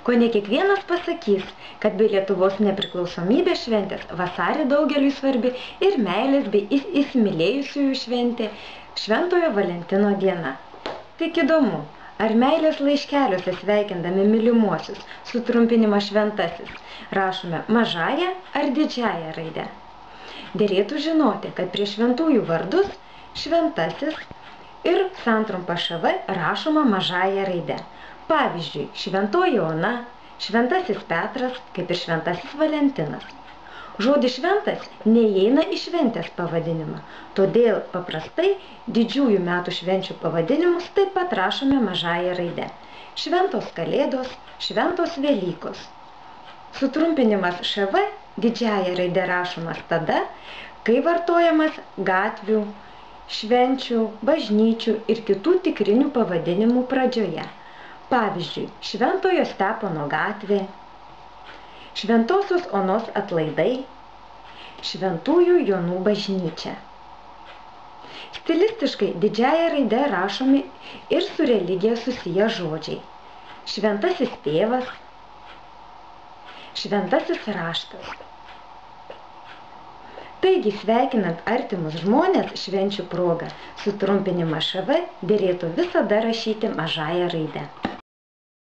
Kone kiekvienas pasakys, kad bei Lietuvos nepriklausomybės šventės vasarį daugeliui svarbi ir meilės bei įsimylėjusiųjų šventė Šventojo Valentino diena. Tik įdomu, ar meilės laiškeliuose sveikindami mylimuosius sutrumpinimą šventasis rašome mažąją ar didžiąją raidę? Derėtų žinoti, kad prie šventųjų vardus šventasis ir santrumpa ŠV rašoma mažąją raidę. Pavyzdžiui, šventoji Ona, šventasis Petras, kaip ir šventasis Valentinas. Žodis šventas neįeina į šventės pavadinimą, todėl paprastai didžiųjų metų švenčių pavadinimus taip pat rašome mažąją raidę. Šventos Kalėdos, šventos Velykos. Sutrumpinimas ŠV didžiąja raide rašomas tada, kai vartojamas gatvių, švenčių, bažnyčių ir kitų tikrinių pavadinimų pradžioje. Pavyzdžiui, Šventojo Stepono gatvė, Šventosios Onos atlaidai, Šventųjų Jonų bažnyčia. Stilistiškai didžiąja raide rašomi ir su religija susiję žodžiai. Šventasis tėvas, šventasis raštas. Taigi, sveikinant artimus žmonės švenčių proga, sutrumpinimą ŠV derėtų visada rašyti mažąją raidę.